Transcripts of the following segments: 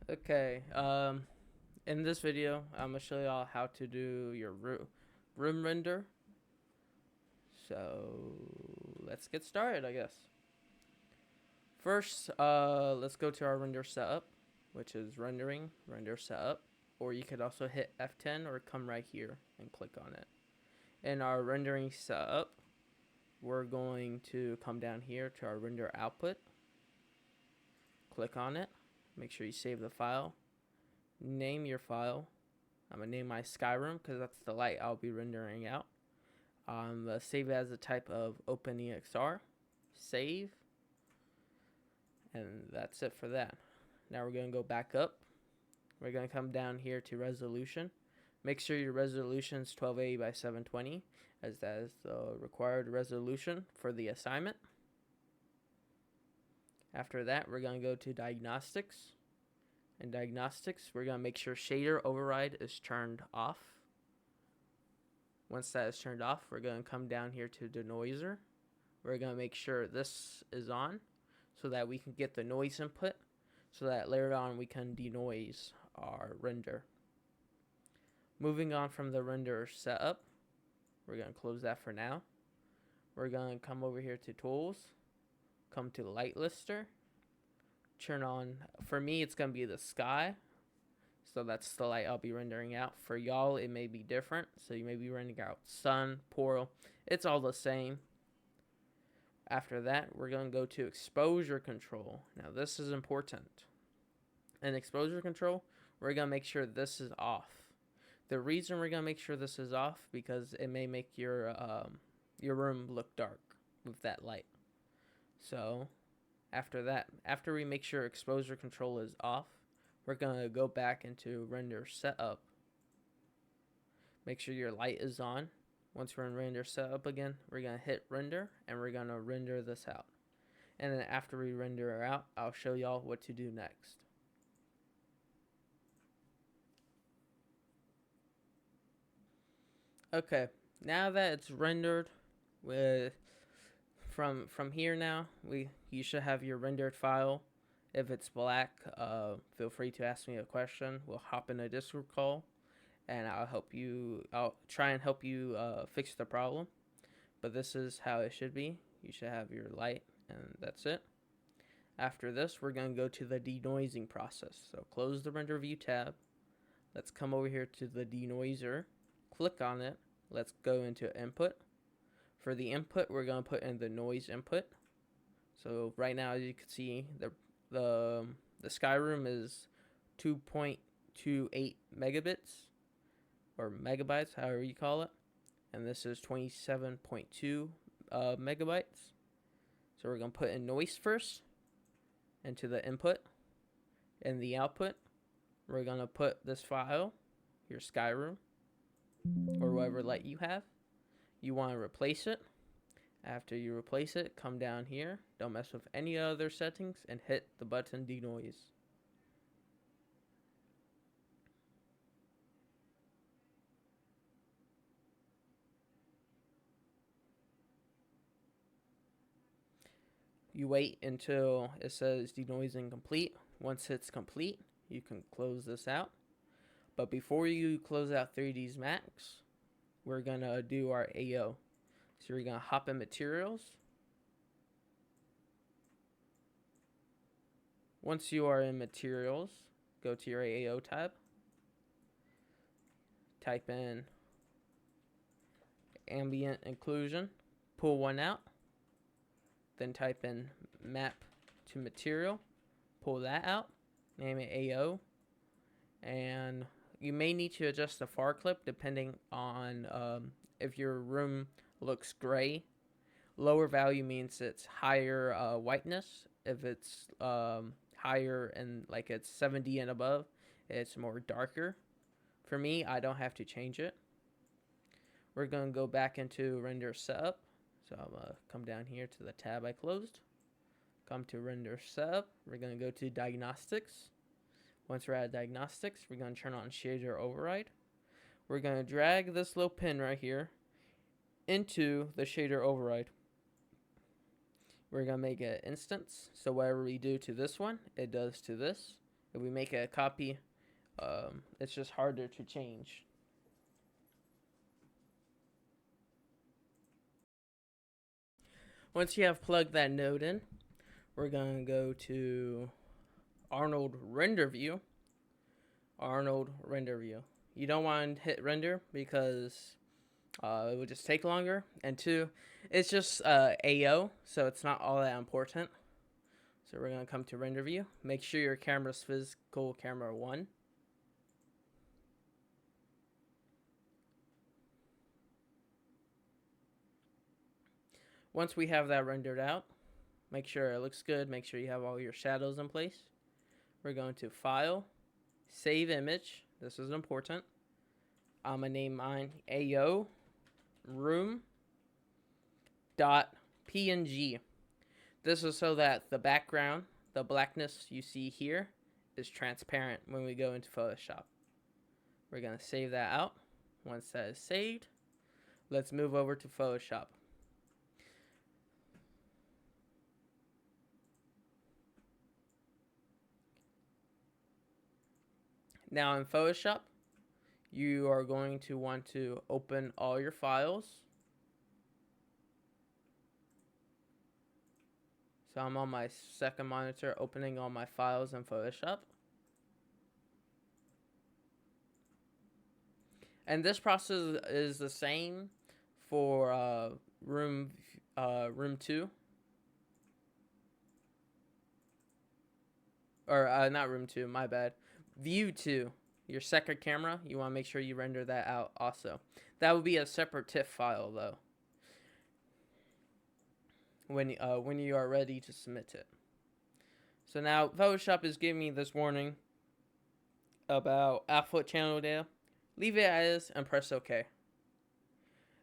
Okay, in this video, I'm gonna show y'all how to do your room render. So let's get started, I guess. First, let's go to our render setup, which is render setup, or you could also hit F10 or come right here and click on it. In our rendering setup, we're going to come down here to our render output, click on it, make sure you save the file, name your file. I'm going to name my Skyrim because that's the light I'll be rendering out. Save it as a type of OpenEXR. Save. And that's it for that. Now we're going to go back up. We're going to come down here to resolution. Make sure your resolution is 1280 by 720 as that is the required resolution for the assignment. After that, we're going to go to diagnostics. In diagnostics, we're going to make sure shader override is turned off. Once that is turned off, we're going to come down here to denoiser. We're going to make sure this is on so that we can get the noise input so that later on we can denoise our render. Moving on from the render setup, we're going to close that for now. We're going to come over here to tools, come to light lister, turn on, for me it's going to be the sky. So that's the light I'll be rendering out. For y'all, it may be different. So you may be rendering out sun, portal. It's all the same. After that, we're going to go to exposure control. Now, this is important. In exposure control, we're going to make sure this is off. The reason we're going to make sure this is off because it may make your room look dark with that light. So after that, after we make sure exposure control is off, we're going to go back into render setup. Make sure your light is on. Once we're in render setup again, we're going to hit render and we're going to render this out. And then after we render it out, I'll show y'all what to do next. Okay, now that it's rendered with from here now, you should have your rendered file. If it's black, feel free to ask me a question. We'll hop in a Discord call, and I'll try and help you fix the problem. But this is how it should be. You should have your light, and that's it. After this, we're going to go to the denoising process. So close the render view tab. Let's come over here to the denoiser. Click on it. Let's go into input. For the input, we're going to put in the noise input. So right now, as you can see, the Skyrim is 2.28 megabits or megabytes, however you call it, and this is 27.2 megabytes. So we're going to put in noise first into the input, and the output we're going to put this file, your Skyrim or whatever light you have. You want to replace it. After you replace it, come down here, don't mess with any other settings, and hit the button denoise. You wait until it says denoising complete. Once it's complete, you can close this out. But before you close out 3ds Max, we're going to do our AO. So we're going to hop in materials. Once you are in materials, go to your AO tab. Type in ambient inclusion. Pull one out. Then type in map to material. Pull that out. Name it AO. And you may need to adjust the far clip depending on if your room looks gray. Lower value means it's higher whiteness. If it's higher and like it's 70 and above, it's more darker. For me, I don't have to change it. We're going to go back into render setup. So I'm going to come down here to the tab I closed. Come to render setup. We're going to go to diagnostics. Once we're at diagnostics, we're going to turn on shader override. We're going to drag this little pin right here into the shader override. We're going to make an instance. So whatever we do to this one, it does to this. If we make a copy, it's just harder to change. Once you have plugged that node in, we're going to go to Arnold Render View. Arnold Render View. You don't want to hit render because it would just take longer. And two, it's just AO, so it's not all that important. So we're going to come to Render View. Make sure your camera's physical camera 1. Once we have that rendered out, make sure it looks good. Make sure you have all your shadows in place. We're going to File, Save Image. This is important. I'm going to name mine AO room dot PNG. This is so that the background, the blackness you see here, is transparent when we go into Photoshop. We're going to save that out. Once that is saved, let's move over to Photoshop. Now in Photoshop, you are going to want to open all your files. So I'm on my second monitor opening all my files in Photoshop. And this process is the same for room 2. Or not room 2, my bad. View 2. Your second camera, you want to make sure you render that out also. That would be a separate TIFF file though. When you are ready to submit it. So now Photoshop is giving me this warning about output channel data. Leave it as and press OK.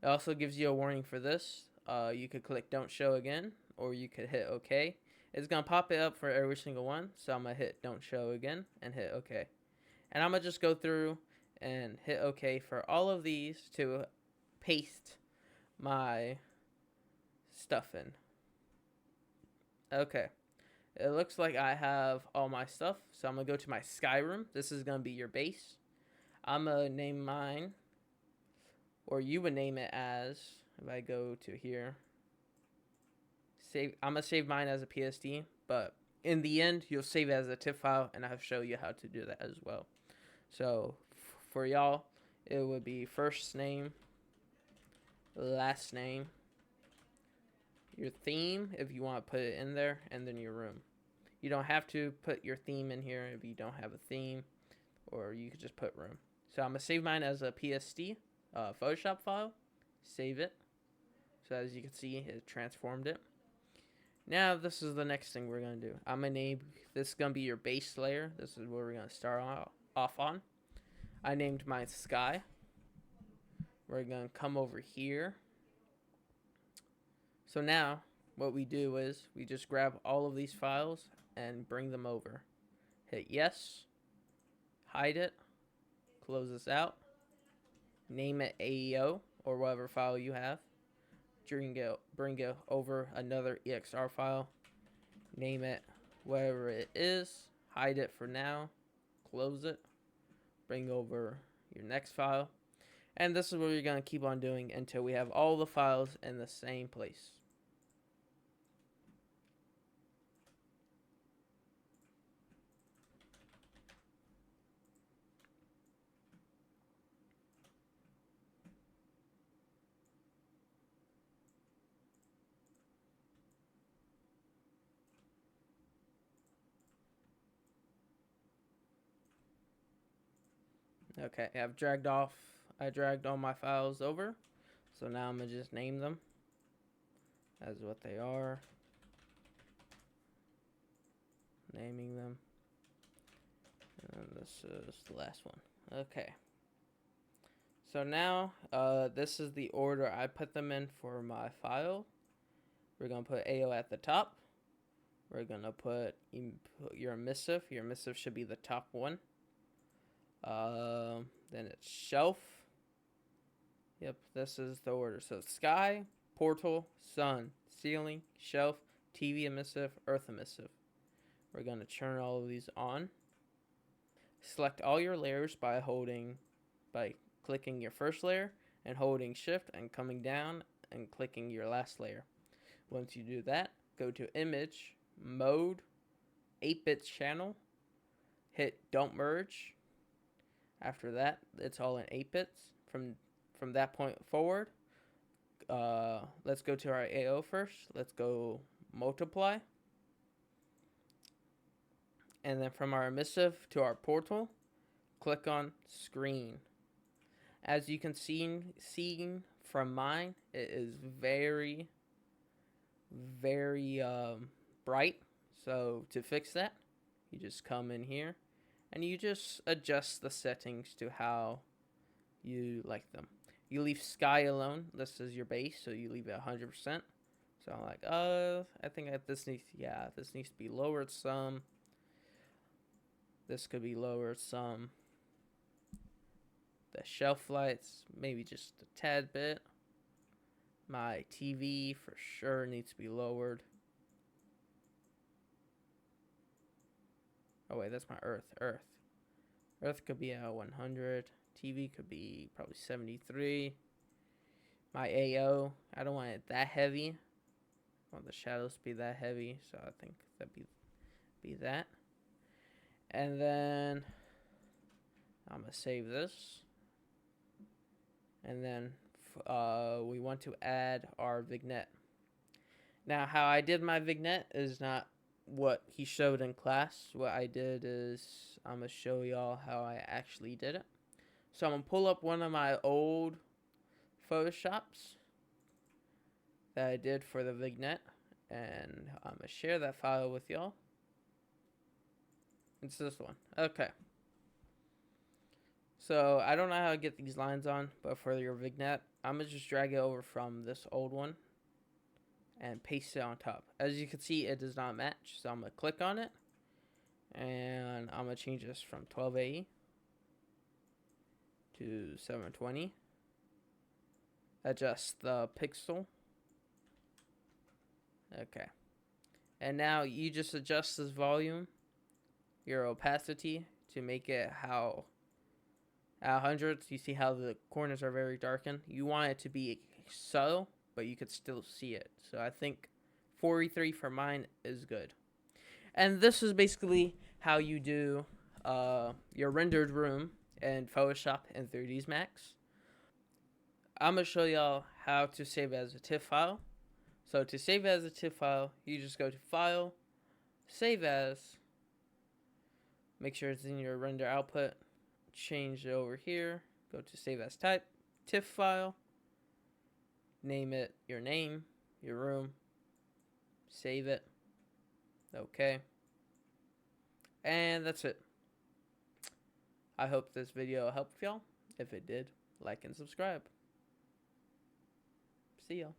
It also gives you a warning for this. You could click Don't Show Again, or you could hit OK. It's going to pop it up for every single one, so I'm going to hit Don't Show Again and hit OK. And I'm going to just go through and hit OK for all of these to paste my stuff in. Okay. It looks like I have all my stuff, so I'm going to go to my sky room. This is going to be your base. I'm going to name mine, or you would name it as, if I go to here, I'm going to save mine as a PSD, but in the end, you'll save it as a TIFF file, and I'll show you how to do that as well. So, for y'all, it would be first name, last name, your theme, if you want to put it in there, and then your room. You don't have to put your theme in here if you don't have a theme, or you could just put room. So I'm going to save mine as a PSD Photoshop file. Save it. So as you can see, it transformed it. Now this is the next thing we're going to do. I'm going to name, this is going to be your base layer. This is where we're going to start off on. I named mine Sky. We're going to come over here. So now what we do is we just grab all of these files and bring them over. Hit yes. Hide it. Close this out. Name it AEO or whatever file you have. Bring it over another EXR file. Name it whatever it is. Hide it for now. Close it. Bring over your next file. And this is what you're going to keep on doing until we have all the files in the same place. Okay, I dragged all my files over. So now I'm going to just name them as what they are. Naming them. And this is the last one. Okay. So now, this is the order I put them in for my file. We're going to put AO at the top. We're going to put your emissive. Your emissive should be the top one. Then it's shelf. Yep, this is the order. So sky, portal, sun, ceiling, shelf, TV emissive, earth emissive. We're going to turn all of these on. Select all your layers by clicking your first layer and holding shift and coming down and clicking your last layer. Once you do that, go to image, mode, 8-bit channel, hit don't merge. After that, it's all in 8 bits. From that point forward, let's go to our AO first. Let's go multiply. And then from our emissive to our portal, click on screen. As you can see from mine, it is very, very bright. So to fix that, you just come in here and you just adjust the settings to how you like them. You leave sky alone. This is your base, so you leave it 100%. So I'm like, I think this needs to be lowered some. This could be lowered some. The shelf lights, maybe just a tad bit. My TV for sure needs to be lowered. Oh wait, that's my Earth. Earth could be at 100. TV could be probably 73. My AO, I don't want it that heavy. I want the shadows to be that heavy, so I think that'd be that. And then I'm gonna save this. And then we want to add our vignette. Now, how I did my vignette is not what he showed in class. What I did is I'm gonna show y'all how I actually did it. So I'm gonna pull up one of my old Photoshops that I did for the vignette, and I'm gonna share that file with y'all. It's this one. Okay. So I don't know how to get these lines on, but for your vignette, I'm gonna just drag it over from this old one and paste it on top. As you can see, it does not match, so I'm gonna click on it and I'm gonna change this from 1280 to 720. Adjust the pixel. Okay. And now you just adjust this volume, your opacity, to make it how at 100s, you see how the corners are very darkened. You want it to be subtle, but you could still see it. So I think 43 for mine is good. And this is basically how you do your rendered room in Photoshop and 3ds Max. I'm going to show y'all how to save it as a TIFF file. So to save it as a TIFF file, you just go to File, Save As, make sure it's in your render output, change it over here, go to Save As Type, TIFF file, name it your name, your room, save it, okay, and that's it. I hope this video helped y'all. If it did, like and subscribe. See y'all.